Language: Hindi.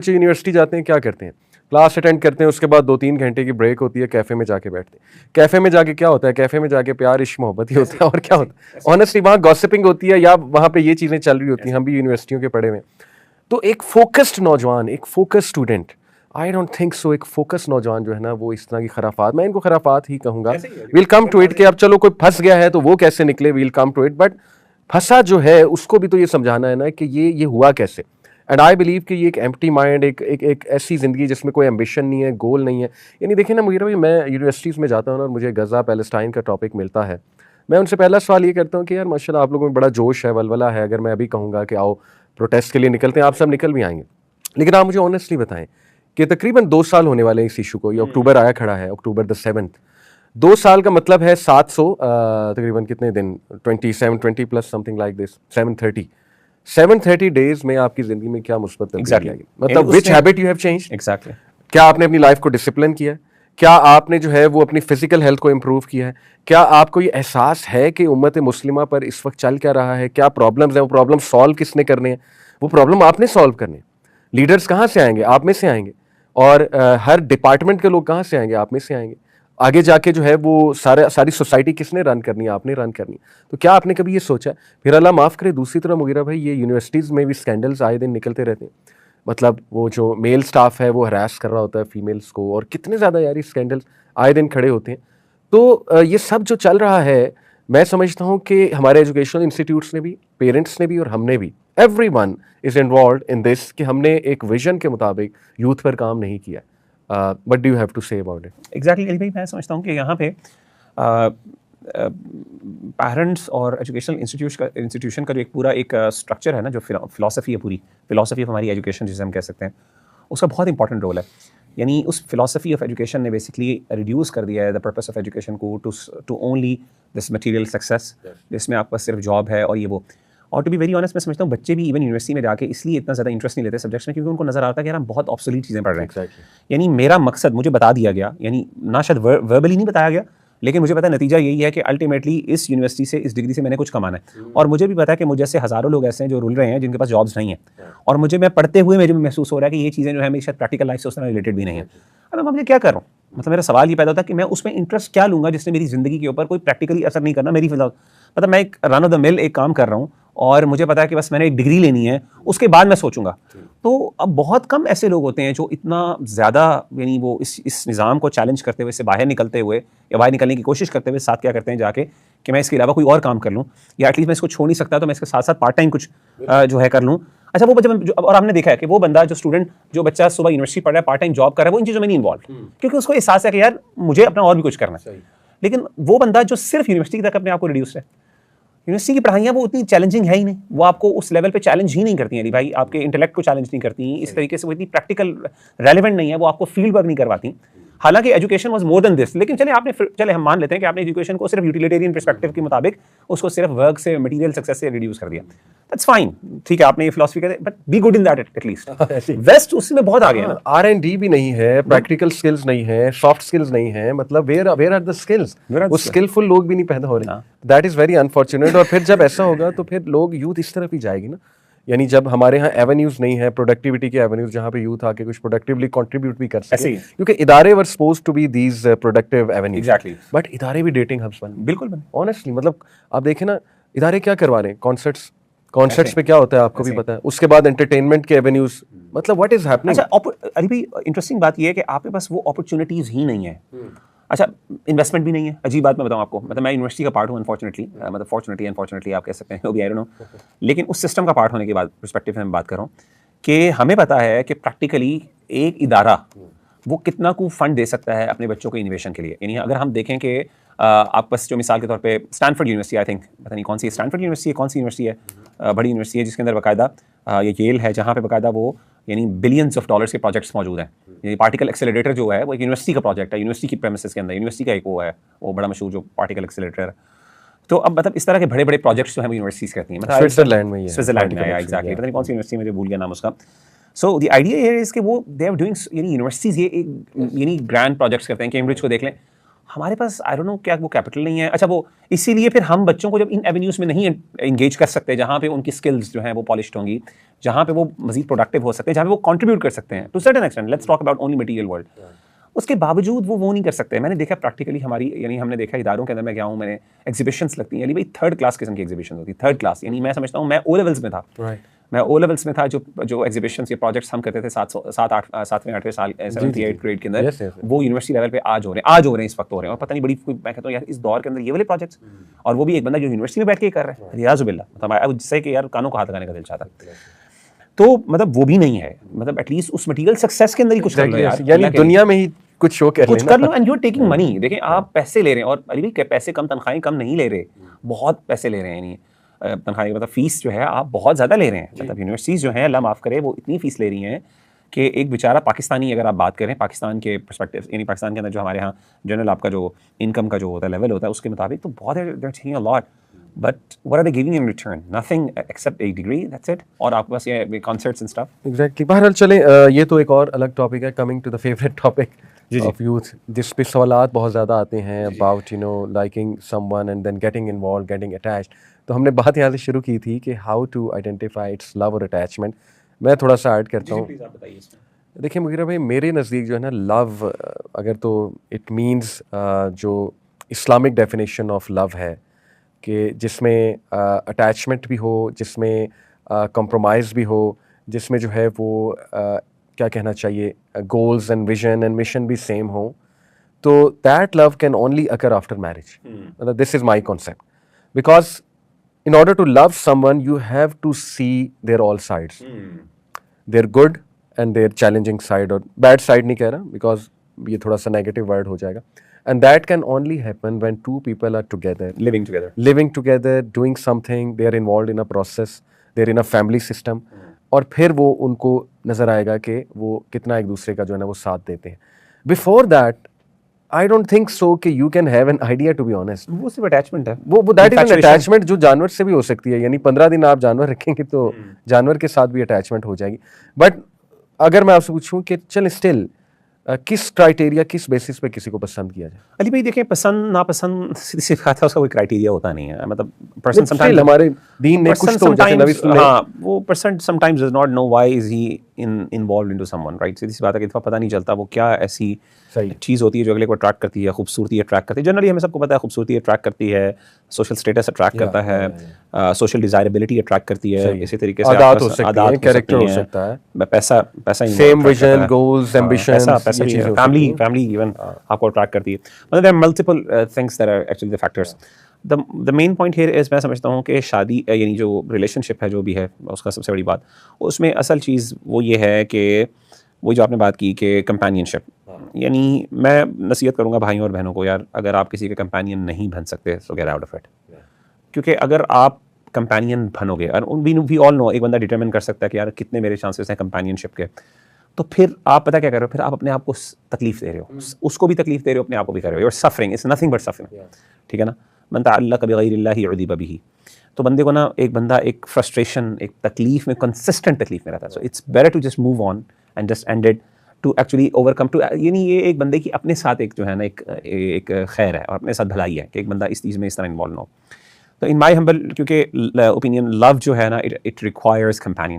बच्चे यूनिवर्सिटी जाते हैं, क्या करते हैं? क्लास अटेंड करते हैं, उसके बाद 2-3 घंटे की ब्रेक होती है, कैफ़े में जाके बैठते हैं। कैफ़े में जाके क्या होता है? कैफ़े में जाके प्यार, इश्क, मोहब्बत ही होता है और क्या होता है? ऑनेस्टली वहाँ गॉसिपिंग होती है या वहाँ पे ये चीज़ें चल रही होती हैं, हम भी यूनिवर्सिटियों के पढ़े हुए हैं। तो एक फ़ोकस्ड नौजवान, एक focused student, I don't think so एक फ़ोकस्ड नौजवान जो है ना, वो इस तरह की खराफात, मैं इनको खराफात ही कहूँगा। वील कम टू इट कि अब चलो कोई फँस गया है तो वो कैसे निकले, we'll come to it, but फंसा जो है उसको भी तो ये समझाना है ना कि ये हुआ कैसे। एंड आई बिलीव कि ये एक एम्प्टी माइंड, एक ऐसी ज़िंदगी जिसमें कोई एम्बिशन नहीं है, गोल नहीं है। यानी देखिए ना मुगीरा भाई, मैं यूनिवर्सिटीज़ में जाता हूँ ना और मुझे गज़ा पैलेस्टाइन का टॉपिक मिलता है, मैं उनसे पहला सवाल ये करता हूँ कि यार माशाल्लाह आप लोगों में बड़ा जोश है, वलवला है। अगर मैं अभी कहूँगा कि आओ प्रोटेस्ट के लिए निकलते हैं, आप सब निकल भी आएंगे। लेकिन आप मुझे ऑनेस्टली बताएं कि तकरीबन 2 साल होने वाले हैं इस इशू को। ये अक्टूबर आया खड़ा है, अक्टूबर द 7th। 2 साल का मतलब है 700 तकरीबन कितने दिन, 20 plus something like this, 730 days में आपकी जिंदगी में क्या मुस्बत तब्दीली आई? मतलब which habit you have changed? Exactly. क्या आपने अपनी लाइफ को डिसिप्लिन किया है? क्या आपने जो है वो अपनी फिजिकल हेल्थ को इम्प्रूव किया है? क्या आपको ये एहसास है कि उम्मत मुस्लिमा पर इस वक्त चल क्या रहा है? क्या प्रॉब्लम्स हैं? वो प्रॉब्लम सॉल्व किसने करने हैं? वो प्रॉब्लम आपने सॉल्व करने हैं। लीडर्स कहाँ से आएंगे? आप में से आएंगे। और हर डिपार्टमेंट के लोग कहाँ से आएंगे? आप में से आएंगे। आगे जाके जो है वो सारी सोसाइटी किसने रन करनी है? आपने रन करनी है। तो क्या आपने कभी ये सोचा है? फिर अल्लाह माफ़ करे, दूसरी तरफ मुगीरा भाई, ये यूनिवर्सिटीज़ में भी स्कैंडल्स आए दिन निकलते रहते हैं। मतलब वो जो मेल स्टाफ है वो हरास कर रहा होता है फीमेल्स को, और कितने ज़्यादा यार ये स्कैंडल्स आए दिन खड़े होते हैं। तो ये सब जो चल रहा है, मैं समझता हूँ कि हमारे एजुकेशनल इंस्टीट्यूट्स ने भी, पेरेंट्स ने भी और हमने भी, everyone is involved in this, कि हमने एक विजन के मुताबिक यूथ पर काम नहीं किया। What do you have to say about it? Exactly Ali भाई, मैं समझता हूँ कि यहाँ पे पेरेंट्स और एजुकेशनल इंस्टीट्यूशन का जो एक पूरा एक स्ट्रक्चर है ना, जो फिलॉसफी है, पूरी फिलॉसफी ऑफ हमारी एजुकेशन जिसे हम कह सकते हैं, उसका बहुत इंपॉर्टेंट रोल है। यानी उस फिलॉसफी ऑफ एजुकेशन ने बेसिकली रिड्यूस कर दिया है द पर्पस ऑफ एजुकेशन को to only this material success, जिसमें आपका सिर्फ जॉब है और ये वो। और टू बी वेरी ऑनेस्ट, मैं समझता हूँ बच्चे भी इवन यूनिवर्सिटी में जाके इसलिए इतना ज़्यादा इंटरेस्ट नहीं लेते सब्जेक्ट्स में, क्योंकि उनको नज़र आता है कि यार हम बहुत ऑब्सोलीट चीज़ें पढ़ रहे हैं। यानी मेरा मकसद मुझे बता दिया गया, यानी ना शायद वर्बली नहीं बताया गया, लेकिन मुझे पता है नतीजा यही है कि अल्टीमेटली इस यूनिवर्सिटी से, इस डिग्री से मैंने कुछ कमाना है। और मुझे भी पता है कि मुझे जैसे हज़ारों लोग ऐसे हैं जो रुल रहे हैं, जिनके पास जॉब्स नहीं है, और मुझे मैं पढ़ते हुए मुझे महसूस हो रहा है कि ये चीज़ें जो है मेरी शायद प्रैक्टिकल लाइफ से उससे रिलेटेड भी नहीं है। अब मैं मुझे क्या कर रहा हूँ? मतलब मेरा सवाल ये पैदा होता है कि मैं उसमें इंटरेस्ट क्या लूँगा जिससे मेरी ज़िंदगी के ऊपर कोई प्रैक्टिकली असर नहीं करना। मेरी मतलब मैं एक रन ऑफ द मिल एक काम कर रहा हूँ और मुझे पता है कि बस मैंने एक डिग्री लेनी है, उसके बाद मैं सोचूंगा। तो अब बहुत कम ऐसे लोग होते हैं जो इतना ज़्यादा, यानी वो इस निज़ाम को चैलेंज करते हुए, इससे बाहर निकलते हुए या बाहर निकलने की कोशिश करते हुए साथ क्या करते हैं जाके कि मैं इसके अलावा कोई और काम कर लूँ, या एटलीस्ट मैं इसको छोड़ नहीं सकता तो मैं इसके साथ साथ पार्ट टाइम कुछ जो है कर लूँ। अच्छा, वो जब और हमने देखा है कि वो बंदा, जो स्टूडेंट, जो बच्चा सुबह यूनिवर्सिटी पढ़ रहा है, पार्ट टाइम जॉब कर रहा है, वो इन चीज़ों में नहीं इन्वॉल्व, क्योंकि उसको एहसास है कि यार मुझे अपना और भी कुछ करना है। लेकिन वो बंदा जो सिर्फ यूनिवर्सिटी तक अपने आप को रिड्यूस है, यूनिवर्सिटी की पढ़ाइयाँ वो उतनी चैलेंजिंग है ही नहीं, वो आपको उस लेवल पे चैलेंज ही नहीं करती हैं भाई, आपके इंटेलेक्ट को चैलेंज नहीं करती, इस तरीके से वो इतनी प्रैक्टिकल रेलेवेंट नहीं है, वो आपको फील्ड वर्क नहीं करवाती। हालांकि education was more than this, लेकिन चले हम मान लेते हैं कि आपने एजुकेशन को सिर्फ यूटिलिटेरियन पर्सपेक्टिव के मुताबिक उसको सिर्फ वर्क से, मटेरियल सक्सेस से रिड्यूस कर दिया। दैट्स फाइन, ठीक है, आपने ये फिलॉसफी कर, but be good in that at least. West उसमें बहुत आगे है ना, R&D भी नहीं है, प्रैक्टिकल स्किल्स नहीं है, सॉफ्ट स्किल्स नहीं है, मतलब वेयर आर द स्किल्स? वो स्किलफुल लोग भी नहीं पैदा हो रहे। That is very unfortunate. और फिर जब ऐसा होगा तो फिर लोग, यूथ इस तरफ ही जाएगी ना। यानी जब हमारे यहाँ एवेन्यूज नहीं है, प्रोडक्टिविटी के एवेन्यूज, जहाँ पे यूथ आके कुछ प्रोडक्टिवली कंट्रीब्यूट भी कर सके, क्योंकि इदारे were supposed to be these productive avenues. Exactly. But इदारे भी डेटिंग हब्स बन, बिल्कुल बन, ऑनेस्टली। मतलब आप देखें ना, इदारे क्या करवा रहे हैं? कॉन्सर्ट्स पे क्या होता है आपको भी पता है। उसके बाद एंटरटेनमेंट के एवेन्यूज, मतलब व्हाट इज हैपनिंग? अच्छा, अली भाई इंटरेस्टिंग बात ये है कि आपके पास वो अपॉर्चुनिटीज ही नहीं है। अच्छा, इन्वेस्टमेंट भी नहीं है। अजीब बात मैं बताऊं आपको, मतलब मैं यूनिवर्सिटी का पार्ट हूँ अनफॉर्चुनेटली, मतलब फॉर्चुनेटली अनफॉर्चुनेटली आप कह सकते हैं, आई डोंट नो, लेकिन उस सिस्टम का पार्ट होने के बाद पर्सपेक्टिव से मैं बात कर रहा हूँ कि हमें पता है कि प्रैक्टिकली एक इदारा वो कितना को फंड दे सकता है अपने बच्चों के इनोवेशन के लिए। यानी अगर हम देखें कि आप बस जो मिसाल के तौर पे स्टैनफोर्ड यूनिवर्सिटी, आई थिंक, पता नहीं कौन सी स्टैनफोर्ड यूनिवर्सिटी है, कौन सी यूनिवर्सिटी है, बड़ी यूनिवर्सिटी है जिसके अंदर बाकायदा ये येल है, जहाँ पे बाकायदा वो यानी बिलियंस ऑफ डॉलर्स के प्रोजेक्ट्स मौजूद हैं। ये पार्टिकल एक्सेलरेटर जो है वो एक यूनिवर्सिटी का प्रोजेक्ट है, यूनिवर्सिटी की प्रेमिसेस के अंदर, यूनिवर्सिटी का एक वो है, वो बड़ा मशहूर जो पार्टिकल एक्सेलरेटर। तो अब मतलब इस तरह के बड़े बड़े प्रोजेक्ट्स जो है वो यूनिवर्सिटीज़ करती हैं। मतलब स्विट्जरलैंड में, स्विट्जरलैंड में, एग्जैक्टली, पता नहीं कौन सी यूनिवर्सिटी, मुझे भूल गया नाम उसका। सो द आइडिया ये है इसके, वो दे आर डूइंग, यानी यूनिवर्सिटीज़ ये एक यानी ग्रैंड प्रोजेक्ट्स करते हैं। कैम्ब्रिज को देख लें, हमारे पास आई डोंट नो क्या वो कैपिटल नहीं है। अच्छा, वो इसीलिए फिर हम बच्चों को जब इन एवेन्यूज में नहीं इंगेज कर सकते जहाँ पे उनकी स्किल्स जो हैं वो पॉलिश्ड होंगी, जहाँ पे वो मजीद प्रोडक्टिव हो सकते हैं, जहाँ पे वो कंट्रीब्यूट कर सकते हैं to certain extent, let's talk about only material world, उसके बावजूद वो नहीं कर सकते। मैंने देखा प्रैक्टिकली हमारी, यानी हमने देखा इदारों के अंदर मैं गया हूँ, मैंने एग्जीबिशंस लगती हैं, यानी भाई थर्ड क्लास किस्म की एग्जीबिशन होती है, थर्ड क्लास। यानी मैं समझता हूँ, मैं ओ लेवल्स में था, मैं ओ लेवल्स में था, जो एग्जीबिशंस या प्रोजेक्ट्स हम करते थे 7वें 8वें साल 7th 8th ग्रेड के अंदर, वो यूनिवर्सिटी लेवल पे आज हो रहे हैं इस वक्त हो रहे हैं। और पता नहीं बड़ी, मैं कहता हूँ यार इस दौर के अंदर ये वाले प्रोजेक्ट्स, और वो भी एक बंदा जो यूनिवर्सिटी में बैठ के कर रहा है, रियाज़ुबिल्लाह, मतलब जिससे कि यार कानों को हाथ लगाने का दिल चाहता है। तो मतलब वो भी नहीं है, मतलब एटलीस्ट उस मटेरियल सक्सेस के अंदर ही कुछ कर लो यार, यानी दुनिया में ही कुछ शो कर लो, and you are taking money. देखें, आप पैसे ले रहे हैं, और अली भाई पैसे कम, तनख्वाहें कम नहीं ले रहे, बहुत पैसे ले रहे हैं। यानी तनख्वाही मतलब फीस जो है आप बहुत ज़्यादा ले रहे हैं। मतलब यूनिवर्सिटीज़ जो हैं, अल्लाह माफ़ करे, वो इतनी फ़ीस ले रही हैं कि एक बेचारा पाकिस्तानी, अगर आप बात करें पाकिस्तान के पर्सपेक्टिव, यानी पाकिस्तान के अंदर जो हमारे यहाँ जनरल आपका जो इनकम का जो होता है लेवल होता है, उसके मुताबिक तो बहुत है, they are taking a lot, but what are they giving in return? Nothing except a degree, that's it. और आपके पास ये कॉन्सर्ट्स एंड स्टफ। एग्जैक्टली। बहरहाल चलें, ये तो एक और अलग टॉपिक है। Coming to the favourite topic of youth, जिस पे सवालात बहुत ज़्यादा आते हैं about liking someone and then getting involve, getting attached. तो हमने बात यहाँ से शुरू की थी कि how to identify it's love और अटैचमेंट। मैं थोड़ा सा ऐड करता हूँ। देखिए मुगीरा भाई, मेरे नज़दीक जो है ना, लव अगर तो इट मीन्स जो इस्लामिक डेफिनेशन ऑफ लव है कि जिसमें अटैचमेंट भी हो, जिसमें कंप्रोमाइज़ भी हो, जिसमें जो है वो क्या कहना चाहिए, goals and vision and mission भी सेम हो, तो that love can only occur after marriage. मतलब this is my concept, because in order to love someone you have to see their all sides, their good and their challenging side, और bad side नहीं कह रहा because ये थोड़ा सा negative word हो जाएगा, and that can only happen when two people are together, living together, doing something, they are involved in a process, they are in a family system, और फिर वो उनको नज़र आएगा कि वो कितना एक दूसरे का जो है ना वो साथ देते हैं। Before that I don't think so कि you can have an idea, to be honest। वो सिर्फ अटैचमेंट है, वो that is an attachment जो जानवर से भी हो सकती है। यानी 15 दिन आप जानवर रखेंगे तो जानवर के साथ भी अटैचमेंट हो जाएगी। बट अगर मैं आपसे पूछूं कि चल स्टिल किस क्राइटेरिया, किस बेसिस पे किसी को पसंद किया जाए? अली भाई देखें, पसंद नापसंद सीधी सी बात है, उसका कोई क्राइटेरिया होता नहीं है। मतलब पर्सन समटाइम्स, हमारे दीन ने कुछ तो जैसे नबी सुन्नत, हाँ, वो person sometimes does not know why is he involved into someone, right. सीधी सी बात है कि पता नहीं चलता वो क्या ऐसी चीज़ होती है जो अगले को अट्रैक्ट करती है, खूबसूरती अट्रैक्ट करती है। जनरली हमें सबको पता है खूबसूरती अट्रैक्ट करती है, सोशल स्टेटस अट्रैक्ट करता है, सोशल डिजायरेबिलिटी अट्रैक्ट करती है, इसी तरीके से आदत हो सकती है, कैरेक्टर हो सकता है, पैसा same vision, goals, ambitions, family even आपको अट्रैक्ट करती है। मतलब there are multiple things that are actually the factors. The main point here is, मैं समझता हूँ कि शादी यानी जो रिलेशनशिप है जो भी है, उसका सबसे बड़ी बात, उसमें असल चीज़ वो ये है कि वो जो आपने बात की कि कंपेनियनशिप, यानी मैं नसीहत करूँगा भाइयों और बहनों को, यार अगर आप किसी के कंपेनियन नहीं बन सकते तो गेट आउट ऑफ इट। क्योंकि अगर आप कंपेनियन बनोगे, और वी ऑल नो, एक बंदा डिटरमिन कर सकता है कि यार कितने मेरे चांसेस हैं कंपेनियनशिप के, तो फिर आप पता क्या कर रहे हो, फिर आप अपने आप को तकलीफ दे रहे हो, उसको भी तकलीफ दे रहे हो, अपने आप को भी कर रहे हो, your suffering, it's nothing but suffering, ठीक है ना। मन तअल्लक़ बिग़ैरिल्लाहि उज़िब बिही, तो बंदे को ना एक बंदा एक फ्रस्ट्रेशन, एक तकलीफ में, कंसिस्टेंट तकलीफ में रहता है। So it's better to just move on and just end it, to actually overcome to, यानी ये एक बंदे की अपने साथ एक जो है ना एक खैर है और अपने साथ भलाई है कि एक बंदा इस चीज़ में इस तरह इन्वॉल्व ना हो। तो इन माई हम्बल, क्योंकि ओपिनियन, लव जो है ना, इट रिक्वायर्स कंपेनियन।